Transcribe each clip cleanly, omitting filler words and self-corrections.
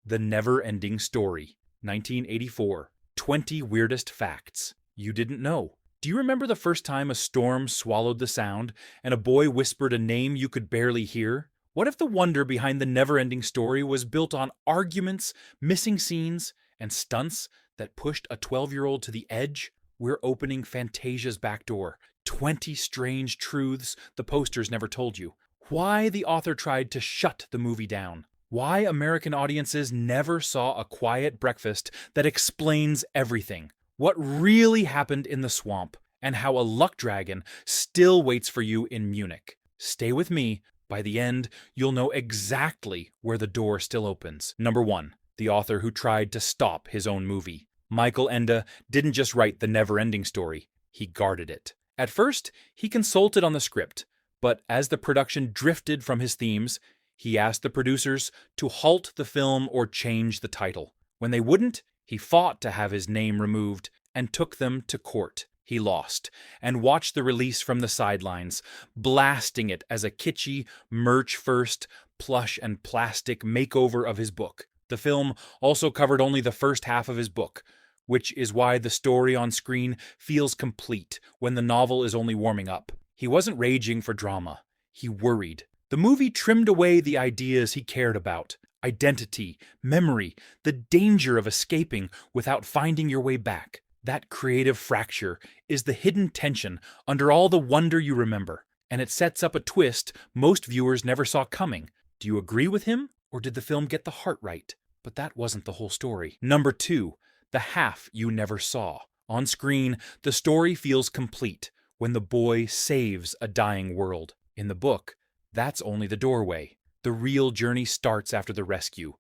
The Never-Ending Story, 1984. 20 Weirdest Facts You Didn't Know. Do you remember the first time a storm swallowed the sound and a boy whispered a name you could barely hear? What if the wonder behind the never-ending story was built on arguments, missing scenes, and stunts that pushed a 12-year-old to the edge? We're opening Fantasia's back door. 20 strange truths the posters never told you. Why the author tried to shut the movie down. Why American audiences never saw A Quiet Breakfast that explains everything. What really happened in the swamp, and how a luck dragon still waits for you in Munich. Stay with me. By the end, you'll know exactly where the door still opens. Number 1. The author who tried to stop his own movie. Michael Ende didn't just write the never-ending story, he guarded it. At first, he consulted on the script, but as the production drifted from his themes, he asked the producers to halt the film or change the title. When they wouldn't, he fought to have his name removed and took them to court. He lost and watched the release from the sidelines, blasting it as a kitschy, merch-first, plush and plastic makeover of his book. The film also covered only the first half of his book, which is why the story on screen feels complete when the novel is only warming up. He wasn't raging for drama. He worried. The movie trimmed away the ideas he cared about. Identity, memory, the danger of escaping without finding your way back. That creative fracture is the hidden tension under all the wonder you remember, and it sets up a twist most viewers never saw coming. Do you agree with him, or did the film get the heart right? But that wasn't the whole story. Number 2, the half you never saw. On screen, the story feels complete when the boy saves a dying world. In the book, that's only the doorway. The real journey starts after the rescue,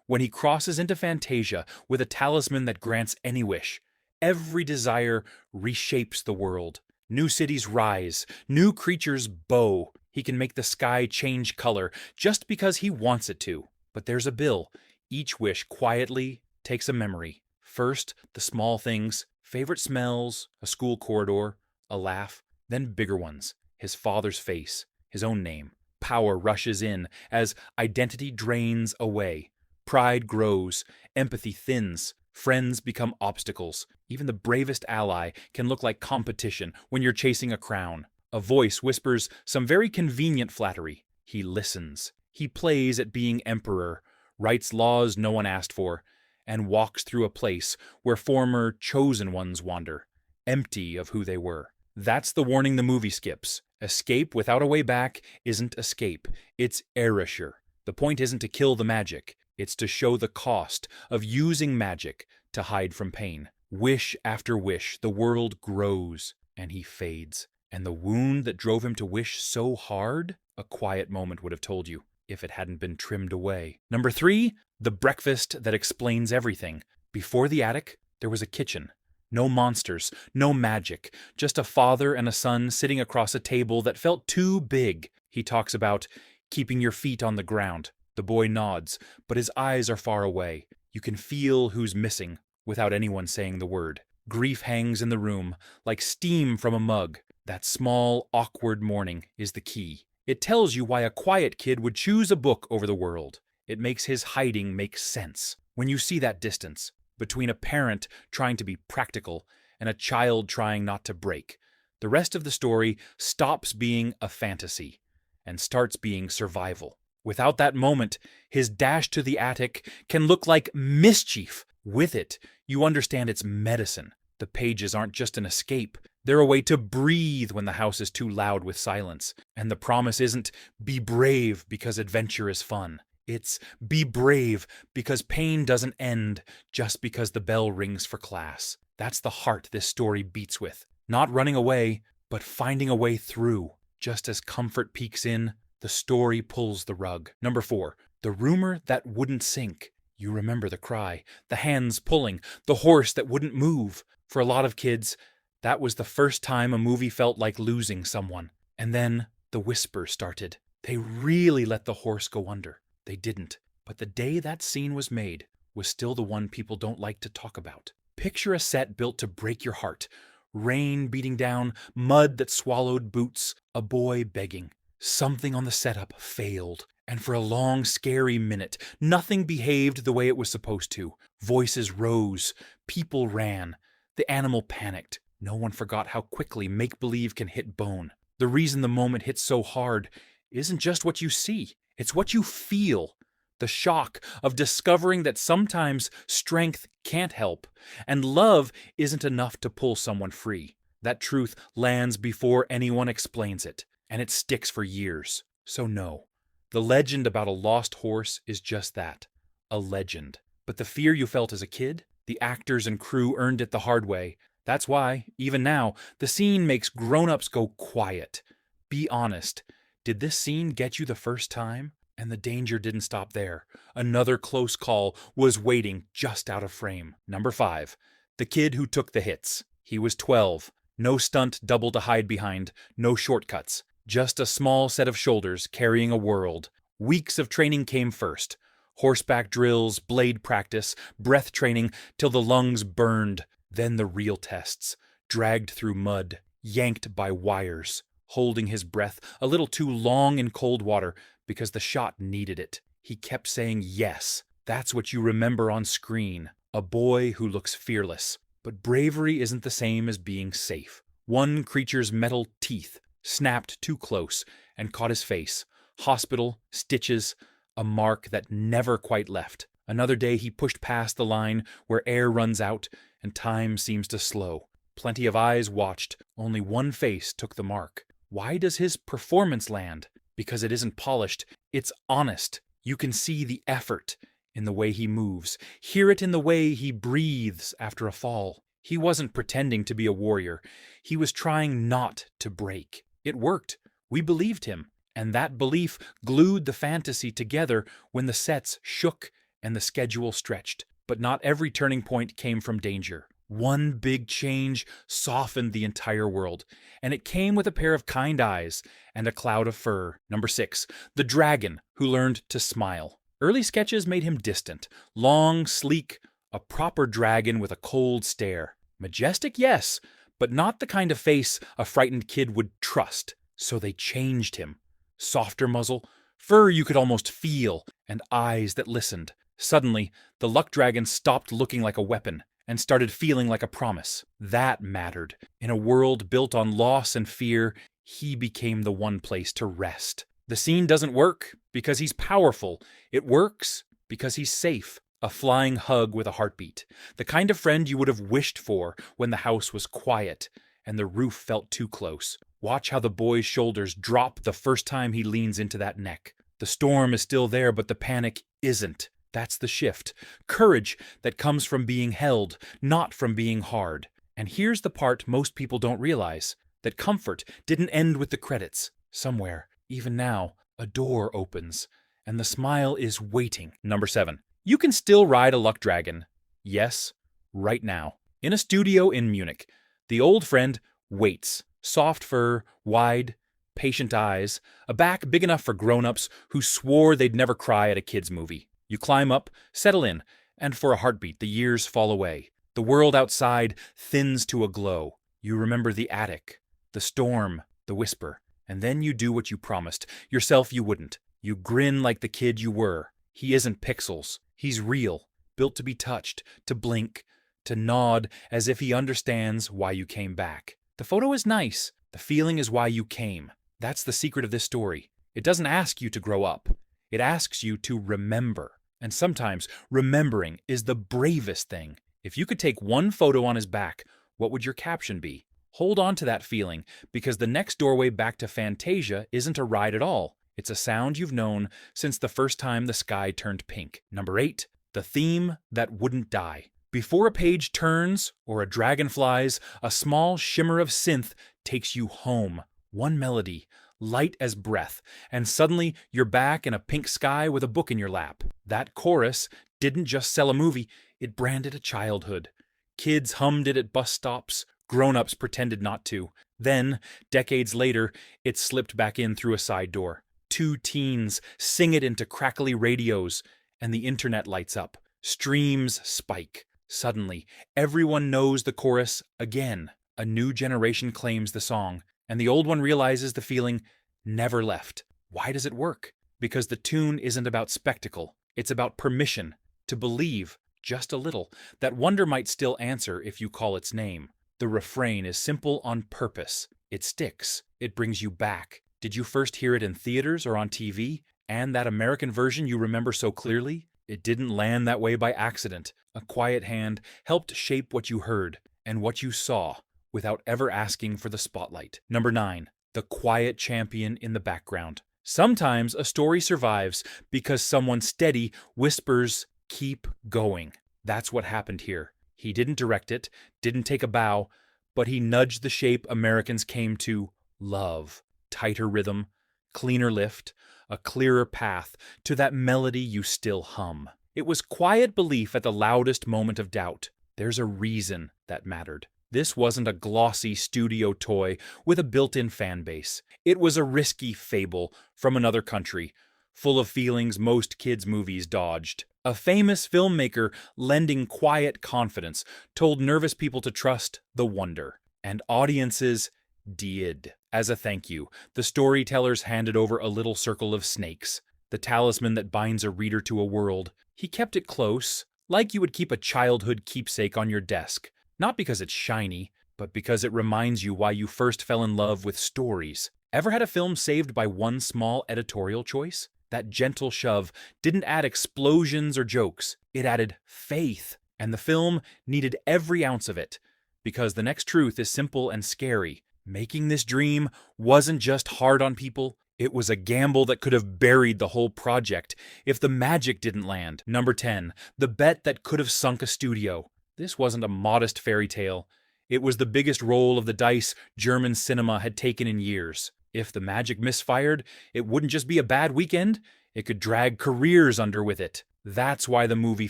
when he crosses into Fantasia with a talisman that grants any wish. Every desire reshapes the world. New cities rise, new creatures bow. He can make the sky change color just because he wants it to. But there's a bill. Each wish quietly takes a memory. First, the small things, favorite smells, a school corridor, a laugh, then bigger ones, his father's face, his own name. Power rushes in as identity drains away. Pride grows, empathy thins, friends become obstacles. Even the bravest ally can look like competition when you're chasing a crown. A voice whispers some very convenient flattery. He listens. He plays at being emperor, writes laws no one asked for, and walks through a place where former chosen ones wander, empty of who they were. That's the warning the movie skips. Escape without a way back isn't escape, it's erasure. The point isn't to kill the magic, it's to show the cost of using magic to hide from pain. Wish after wish, the world grows, and he fades. And the wound that drove him to wish so hard, A Quiet Moment would have told you, if it hadn't been trimmed away. Number 3, the breakfast that explains everything. Before the attic, there was a kitchen. No monsters, no magic, just a father and a son sitting across a table that felt too big. He talks about keeping your feet on the ground. The boy nods, but his eyes are far away. You can feel who's missing without anyone saying the word. Grief hangs in the room, like steam from a mug. That small, awkward morning is the key. It tells you why a quiet kid would choose a book over the world. It makes his hiding make sense. When you see that distance between a parent trying to be practical and a child trying not to break, the rest of the story stops being a fantasy and starts being survival. Without that moment, his dash to the attic can look like mischief. With it, you understand it's medicine. The pages aren't just an escape. They're a way to breathe when the house is too loud with silence. And the promise isn't be brave because adventure is fun. It's be brave because pain doesn't end just because the bell rings for class. That's the heart this story beats with. Not running away, but finding a way through. Just as comfort peeks in, the story pulls the rug. Number 4, the rumor that wouldn't sink. You remember the cry, the hands pulling, the horse that wouldn't move. For a lot of kids, that was the first time a movie felt like losing someone. And then the whisper started. They really let the horse go under. They didn't. But the day that scene was made was still the one people don't like to talk about. Picture a set built to break your heart. Rain beating down, mud that swallowed boots, a boy begging. Something on the setup failed, And for a long, scary minute, nothing behaved the way it was supposed to. Voices rose, people ran, the animal panicked. No one forgot how quickly make-believe can hit bone. The reason the moment hits so hard isn't just what you see, it's what you feel. The shock of discovering that sometimes strength can't help, and love isn't enough to pull someone free. That truth lands before anyone explains it, and it sticks for years. So no, the legend about a lost horse is just that, a legend. But the fear you felt as a kid, the actors and crew earned it the hard way. That's why, even now, the scene makes grown-ups go quiet. Be honest, did this scene get you the first time? And the danger didn't stop there. Another close call was waiting just out of frame. Number 5, the kid who took the hits. He was 12. No stunt double to hide behind, no shortcuts. Just a small set of shoulders carrying a world. Weeks of training came first. Horseback drills, blade practice, breath training till the lungs burned. Then the real tests. Dragged through mud, yanked by wires, holding his breath a little too long in cold water because the shot needed it. He kept saying yes. That's what you remember on screen. A boy who looks fearless. But bravery isn't the same as being safe. One creature's metal teeth snapped too close and caught his face. Hospital, stitches, a mark that never quite left. Another day he pushed past the line where air runs out and time seems to slow. Plenty of eyes watched. Only one face took the mark. Why does his performance land? Because it isn't polished. It's honest. You can see the effort in the way he moves. Hear it in the way he breathes after a fall. He wasn't pretending to be a warrior. He was trying not to break. It worked. We believed him. And that belief glued the fantasy together when the sets shook and the schedule stretched. But not every turning point came from danger. One big change softened the entire world, and it came with a pair of kind eyes and a cloud of fur. Number 6, the dragon who learned to smile. Early sketches made him distant, long, sleek, a proper dragon with a cold stare. Majestic, yes, but not the kind of face a frightened kid would trust. So they changed him. Softer muzzle, fur you could almost feel, and eyes that listened. Suddenly, the luck dragon stopped looking like a weapon and started feeling like a promise. That mattered. In a world built on loss and fear, he became the one place to rest. The scene doesn't work because he's powerful. It works because he's safe. A flying hug with a heartbeat. The kind of friend you would have wished for when the house was quiet and the roof felt too close. Watch how the boy's shoulders drop the first time he leans into that neck. The storm is still there, but the panic isn't. That's the shift. Courage that comes from being held, not from being hard. And here's the part most people don't realize. That comfort didn't end with the credits. Somewhere, even now, a door opens, and the smile is waiting. Number 7. You can still ride a luck dragon. Yes, right now. In a studio in Munich. The old friend waits. Soft fur, wide, patient eyes, a back big enough for grown-ups who swore they'd never cry at a kid's movie. You climb up, settle in, and for a heartbeat, the years fall away. The world outside thins to a glow. You remember the attic, the storm, the whisper, and then you do what you promised. Yourself you wouldn't. You grin like the kid you were. He isn't pixels. He's real, built to be touched, to blink, to nod as if he understands why you came back. The photo is nice. The feeling is why you came. That's the secret of this story. It doesn't ask you to grow up. It asks you to remember. And sometimes remembering is the bravest thing. If you could take one photo on his back, what would your caption be? Hold on to that feeling, because the next doorway back to Fantasia isn't a ride at all. It's a sound you've known since the first time the sky turned pink. Number 8, the theme that wouldn't die. Before a page turns or a dragon flies, a small shimmer of synth takes you home. One melody, light as breath, and suddenly you're back in a pink sky with a book in your lap. That chorus didn't just sell a movie, it branded a childhood. Kids hummed it at bus stops, grown-ups pretended not to. Then, decades later, it slipped back in through a side door. 2 teens sing it into crackly radios, and the internet lights up. Streams spike. Suddenly, everyone knows the chorus again. A new generation claims the song, and the old one realizes the feeling never left. Why does it work? Because the tune isn't about spectacle, it's about permission to believe, just a little, that wonder might still answer if you call its name. The refrain is simple on purpose. It sticks. It brings you back. Did you first hear it in theaters or on TV? And that American version you remember so clearly? It didn't land that way by accident. A quiet hand helped shape what you heard and what you saw without ever asking for the spotlight. Number 9. The quiet champion in the background. Sometimes a story survives because someone steady whispers, "Keep going." That's what happened here. He didn't direct it, didn't take a bow, but he nudged the shape Americans came to love. Tighter rhythm, cleaner lift, a clearer path to that melody you still hum. It was quiet belief at the loudest moment of doubt. There's a reason that mattered. This wasn't a glossy studio toy with a built-in fan base. It was a risky fable from another country, full of feelings most kids' movies dodged. A famous filmmaker lending quiet confidence told nervous people to trust the wonder. And audiences did. As a thank you, the storytellers handed over a little circle of snakes, the talisman that binds a reader to a world. He kept it close, like you would keep a childhood keepsake on your desk. Not because it's shiny, but because it reminds you why you first fell in love with stories. Ever had a film saved by one small editorial choice? That gentle shove didn't add explosions or jokes. It added faith. And the film needed every ounce of it. Because the next truth is simple and scary. Making this dream wasn't just hard on people. It was a gamble that could have buried the whole project if the magic didn't land. Number 10. The bet that could have sunk a studio. This wasn't a modest fairy tale. It was the biggest roll of the dice German cinema had taken in years. If the magic misfired, it wouldn't just be a bad weekend, it could drag careers under with it. That's why the movie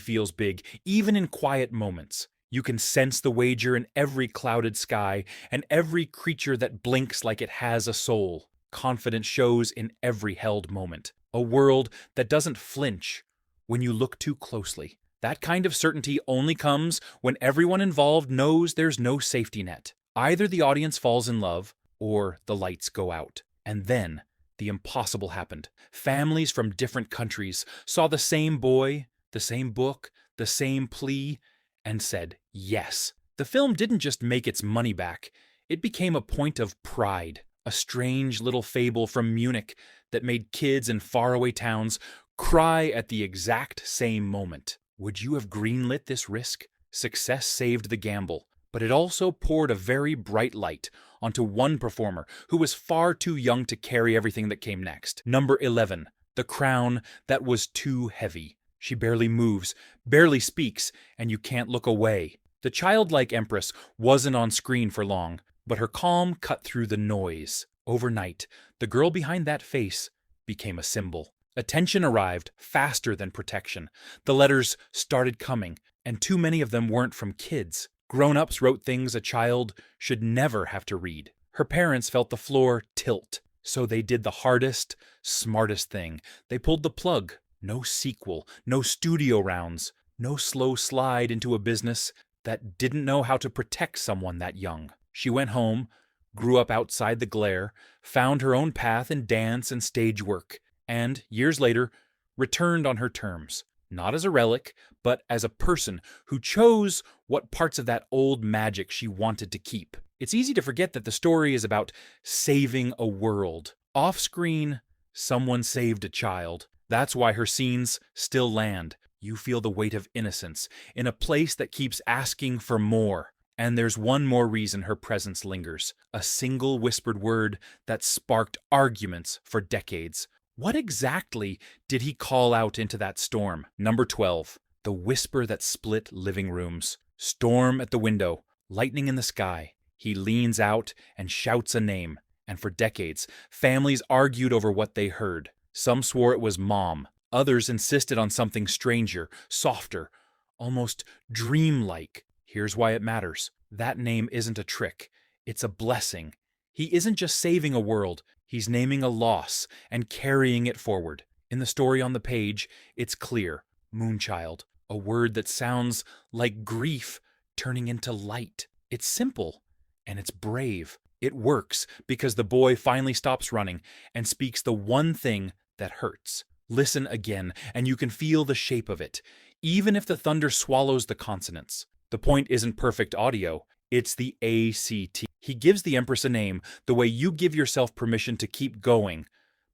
feels big, even in quiet moments. You can sense the wager in every clouded sky and every creature that blinks like it has a soul. Confidence shows in every held moment. A world that doesn't flinch when you look too closely. That kind of certainty only comes when everyone involved knows there's no safety net. Either the audience falls in love, or the lights go out. And then, the impossible happened. Families from different countries saw the same boy, the same book, the same plea, and said yes. The film didn't just make its money back, it became a point of pride. A strange little fable from Munich that made kids in faraway towns cry at the exact same moment. Would you have greenlit this risk? Success saved the gamble, but it also poured a very bright light onto one performer who was far too young to carry everything that came next. Number 11, the crown that was too heavy. She barely moves, barely speaks, and you can't look away. The childlike empress wasn't on screen for long, but her calm cut through the noise. Overnight, the girl behind that face became a symbol. Attention arrived faster than protection. The letters started coming, and too many of them weren't from kids. Grown-ups wrote things a child should never have to read. Her parents felt the floor tilt, so they did the hardest, smartest thing. They pulled the plug. No sequel, no studio rounds, no slow slide into a business that didn't know how to protect someone that young. She went home, grew up outside the glare, found her own path in dance and stage work, and, years later, returned on her terms. Not as a relic, but as a person who chose what parts of that old magic she wanted to keep. It's easy to forget that the story is about saving a world. Off-screen, someone saved a child. That's why her scenes still land. You feel the weight of innocence in a place that keeps asking for more. And there's one more reason her presence lingers. A single whispered word that sparked arguments for decades. What exactly did he call out into that storm? Number 12. The whisper that split living rooms. Storm at the window. Lightning in the sky. He leans out and shouts a name. And for decades, families argued over what they heard. Some swore it was Mom. Others insisted on something stranger, softer, almost dreamlike. Here's why it matters. That name isn't a trick. It's a blessing. He isn't just saving a world. He's naming a loss and carrying it forward. In the story on the page, it's clear. Moonchild. A word that sounds like grief turning into light. It's simple, and it's brave. It works because the boy finally stops running and speaks the one thing that hurts. Listen again, and you can feel the shape of it, even if the thunder swallows the consonants. The point isn't perfect audio, it's the ACT. He gives the Empress a name the way you give yourself permission to keep going,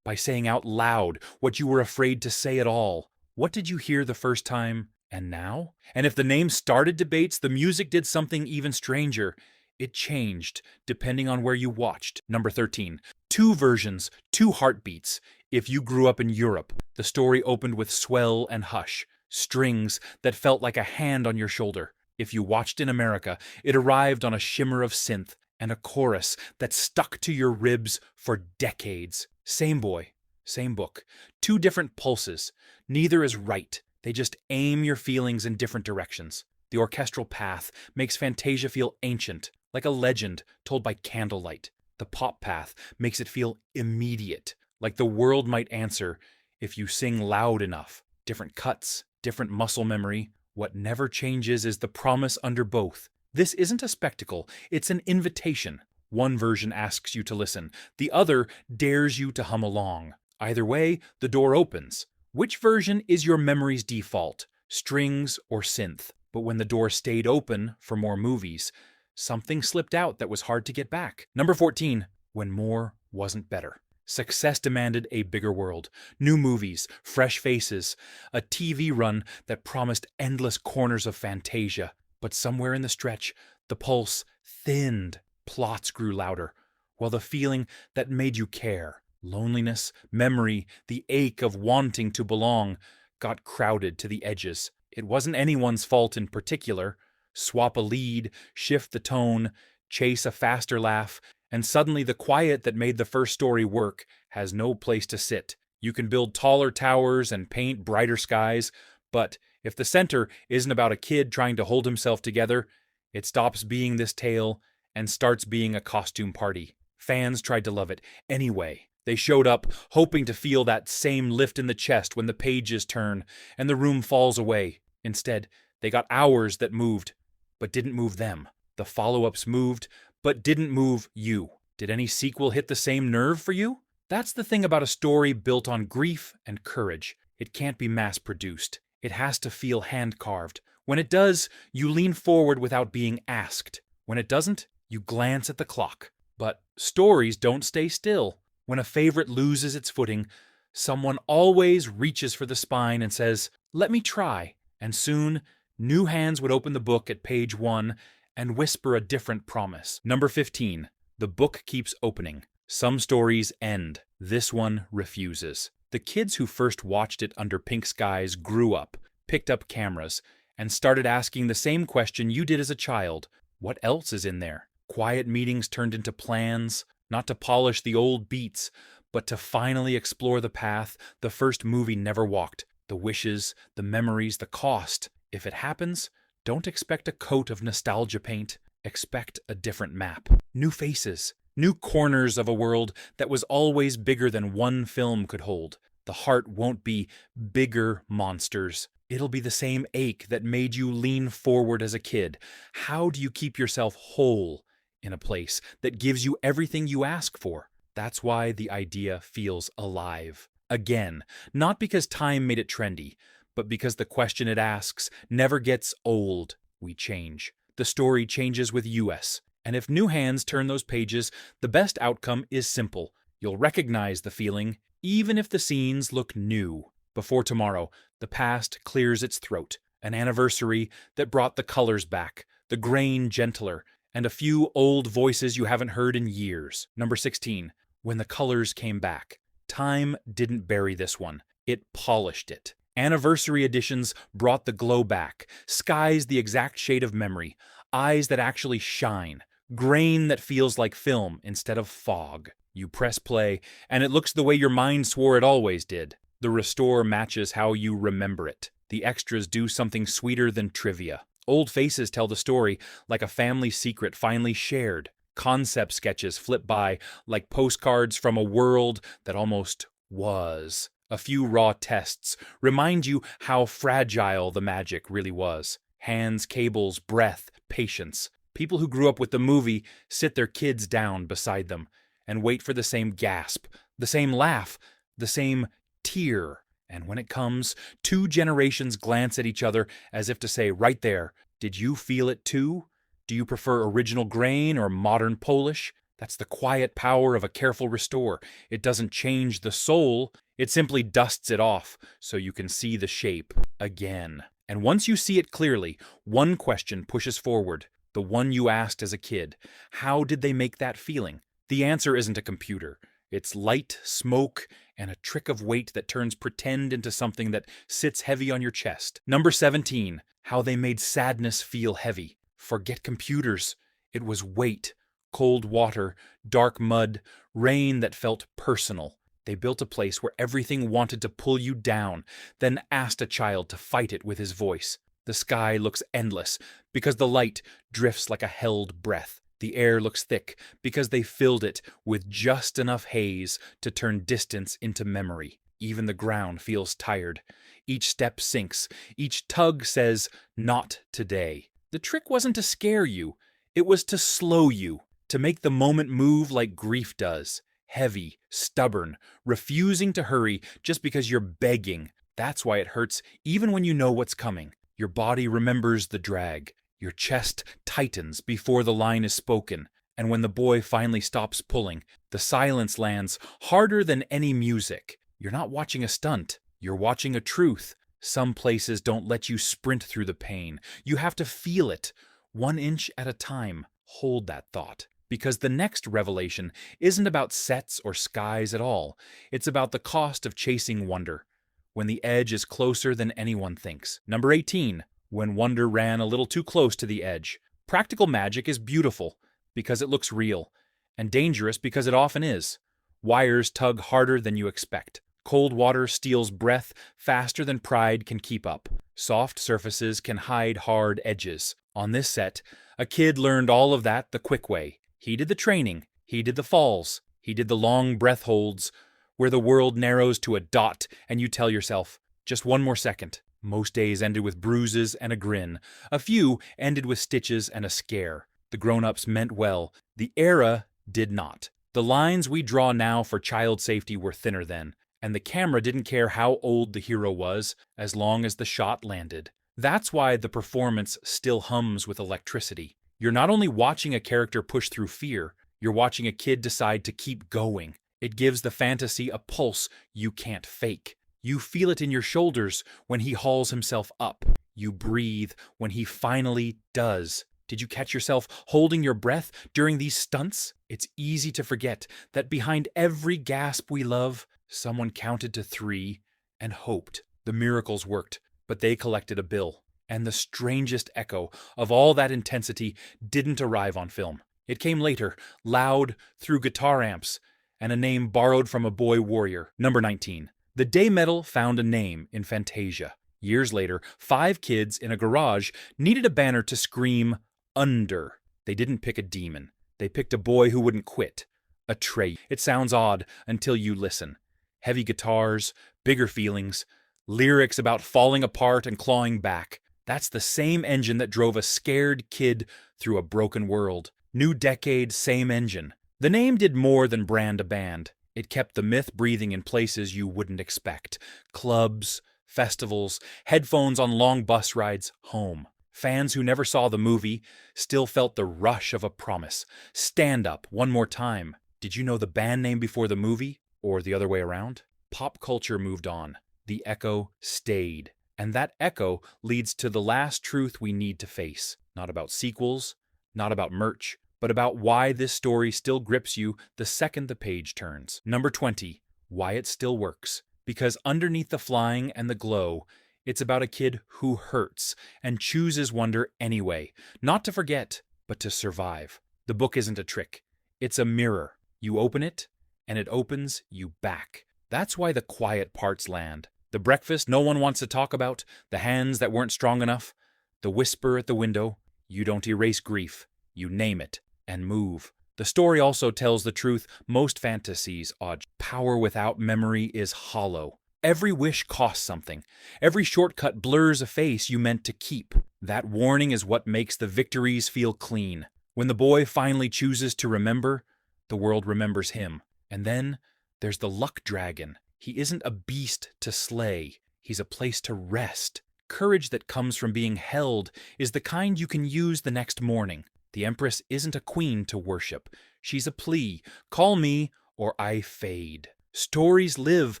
by saying out loud what you were afraid to say at all. What did you hear the first time, and now? And if the name started debates, the music did something even stranger. It changed, depending on where you watched. Number 13. 2 versions, 2 heartbeats. If you grew up in Europe, the story opened with swell and hush, strings that felt like a hand on your shoulder. If you watched in America, it arrived on a shimmer of synth and a chorus that stuck to your ribs for decades. Same boy, same book. 2 different pulses. Neither is right. They just aim your feelings in different directions. The orchestral path makes Fantasia feel ancient, like a legend told by candlelight. The pop path makes it feel immediate, like the world might answer if you sing loud enough. Different cuts, different muscle memory. What never changes is the promise under both. This isn't a spectacle, it's an invitation. One version asks you to listen, the other dares you to hum along. Either way, the door opens. Which version is your memory's default, strings or synth? But when the door stayed open for more movies, something slipped out that was hard to get back. Number 14, when more wasn't better. Success demanded a bigger world, new movies, fresh faces, a TV run that promised endless corners of Fantasia. But somewhere in the stretch, the pulse thinned, plots grew louder, while the feeling that made you care, loneliness, memory, the ache of wanting to belong, got crowded to the edges. It wasn't anyone's fault in particular. Swap a lead, shift the tone, chase a faster laugh, and suddenly the quiet that made the first story work has no place to sit. You can build taller towers and paint brighter skies, but if the center isn't about a kid trying to hold himself together, it stops being this tale and starts being a costume party. Fans tried to love it anyway. They showed up hoping to feel that same lift in the chest when the pages turn and the room falls away. Instead, they got hours that moved, but didn't move them. The follow-ups moved, but didn't move you. Did any sequel hit the same nerve for you? That's the thing about a story built on grief and courage. It can't be mass-produced. It has to feel hand-carved. When it does, you lean forward without being asked. When it doesn't, you glance at the clock. But stories don't stay still. When a favorite loses its footing, someone always reaches for the spine and says, "Let me try." And soon, new hands would open the book at page 1 and whisper a different promise. Number 15. The book keeps opening. Some stories end. This one refuses. The kids who first watched it under pink skies grew up, picked up cameras, and started asking the same question you did as a child. What else is in there? Quiet meetings turned into plans, not to polish the old beats, but to finally explore the path the first movie never walked. The wishes, the memories, the cost. If it happens, don't expect a coat of nostalgia paint. Expect a different map. New faces. New corners of a world that was always bigger than one film could hold. The heart won't be bigger monsters. It'll be the same ache that made you lean forward as a kid. How do you keep yourself whole in a place that gives you everything you ask for? That's why the idea feels alive. Again, not because time made it trendy, but because the question it asks never gets old. We change. The story changes with us. And if new hands turn those pages, the best outcome is simple. You'll recognize the feeling, even if the scenes look new. Before tomorrow, the past clears its throat. An anniversary that brought the colors back, the grain gentler, and a few old voices you haven't heard in years. Number 16. When the colors came back. Time didn't bury this one. It polished it. Anniversary editions brought the glow back, skies the exact shade of memory, eyes that actually shine, grain that feels like film instead of fog. You press play, and it looks the way your mind swore it always did. The restore matches how you remember it. The extras do something sweeter than trivia. Old faces tell the story like a family secret finally shared. Concept sketches flip by like postcards from a world that almost was. A few raw tests remind you how fragile the magic really was. Hands, cables, breath, patience. People who grew up with the movie sit their kids down beside them and wait for the same gasp, the same laugh, the same tear. And when it comes, 2 generations glance at each other as if to say, right there, did you feel it too? Do you prefer original grain or modern polish? That's the quiet power of a careful restore. It doesn't change the soul, it simply dusts it off so you can see the shape again. And once you see it clearly, one question pushes forward, the one you asked as a kid. How did they make that feeling? The answer isn't a computer. It's light, smoke, and a trick of weight that turns pretend into something that sits heavy on your chest. Number 17, how they made sadness feel heavy. Forget computers. It was weight, cold water, dark mud, rain that felt personal. They built a place where everything wanted to pull you down, then asked a child to fight it with his voice. The sky looks endless because the light drifts like a held breath. The air looks thick because they filled it with just enough haze to turn distance into memory. Even the ground feels tired. Each step sinks. Each tug says, not today. The trick wasn't to scare you. It was to slow you, to make the moment move like grief does. Heavy, stubborn, refusing to hurry just because you're begging. That's why it hurts even when you know what's coming. Your body remembers the drag. Your chest tightens before the line is spoken, and when the boy finally stops pulling, the silence lands harder than any music. You're not watching a stunt, you're watching a truth. Some places don't let you sprint through the pain. You have to feel it, 1 inch at a time. Hold that thought, because the next revelation isn't about sets or skies at all. It's about the cost of chasing wonder, when the edge is closer than anyone thinks. Number 18. When wonder ran a little too close to the edge. Practical magic is beautiful because it looks real, and dangerous because it often is. Wires tug harder than you expect. Cold water steals breath faster than pride can keep up. Soft surfaces can hide hard edges. On this set, a kid learned all of that the quick way. He did the training, he did the falls, he did the long breath holds, where the world narrows to a dot and you tell yourself, just 1 more second. Most days ended with bruises and a grin. A few ended with stitches and a scare. The grown-ups meant well. The era did not. The lines we draw now for child safety were thinner then, and the camera didn't care how old the hero was as long as the shot landed. That's why the performance still hums with electricity. You're not only watching a character push through fear, you're watching a kid decide to keep going. It gives the fantasy a pulse you can't fake. You feel it in your shoulders when he hauls himself up. You breathe when he finally does. Did you catch yourself holding your breath during these stunts? It's easy to forget that behind every gasp we love, someone counted to 3 and hoped. The miracles worked, but they collected a bill. And the strangest echo of all that intensity didn't arrive on film. It came later, loud through guitar amps, and a name borrowed from a boy warrior. Number 19. The day metal found a name in Fantasia. Years later, 5 kids in a garage needed a banner to scream, under. They didn't pick a demon. They picked a boy who wouldn't quit. A trait. It sounds odd until you listen. Heavy guitars, bigger feelings, lyrics about falling apart and clawing back. That's the same engine that drove a scared kid through a broken world. New decade, same engine. The name did more than brand a band. It kept the myth breathing in places you wouldn't expect. Clubs, festivals, headphones on long bus rides home. Fans who never saw the movie still felt the rush of a promise. Stand up one more time. Did you know the band name before the movie? Or the other way around? Pop culture moved on. The echo stayed. And that echo leads to the last truth we need to face. Not about sequels, not about merch, but about why this story still grips you the second the page turns. Number 20, why it still works. Because underneath the flying and the glow, it's about a kid who hurts and chooses wonder anyway. Not to forget, but to survive. The book isn't a trick. It's a mirror. You open it, and it opens you back. That's why the quiet parts land. The breakfast no one wants to talk about, the hands that weren't strong enough, the whisper at the window. You don't erase grief. You name it and move. The story also tells the truth most fantasies odd. Power without memory is hollow. Every wish costs something. Every shortcut blurs a face you meant to keep. That warning is what makes the victories feel clean. When the boy finally chooses to remember, the world remembers him. And then there's the luck dragon. He isn't a beast to slay. He's a place to rest. Courage that comes from being held is the kind you can use the next morning. The Empress isn't a queen to worship. She's a plea. Call me or I fade. Stories live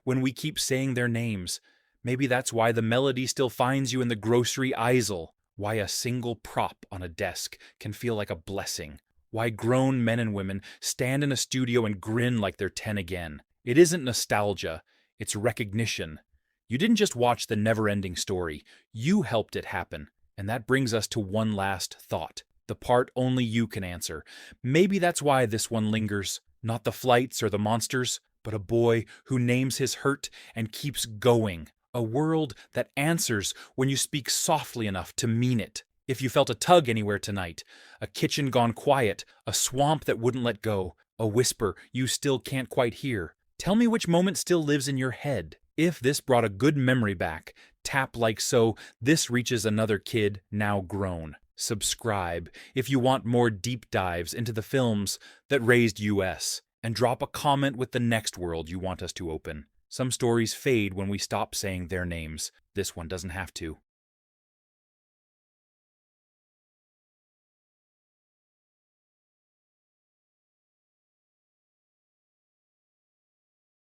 when we keep saying their names. Maybe that's why the melody still finds you in the grocery aisle. Why a single prop on a desk can feel like a blessing. Why grown men and women stand in a studio and grin like they're 10 again. It isn't nostalgia, it's recognition. You didn't just watch the never-ending story, you helped it happen. And that brings us to one last thought, the part only you can answer. Maybe that's why this one lingers. Not the flights or the monsters, but a boy who names his hurt and keeps going. A world that answers when you speak softly enough to mean it. If you felt a tug anywhere tonight, a kitchen gone quiet, a swamp that wouldn't let go, a whisper you still can't quite hear, tell me which moment still lives in your head. If this brought a good memory back, tap like so, this reaches another kid now grown. Subscribe if you want more deep dives into the films that raised US, and drop a comment with the next world you want us to open. Some stories fade when we stop saying their names. This one doesn't have to.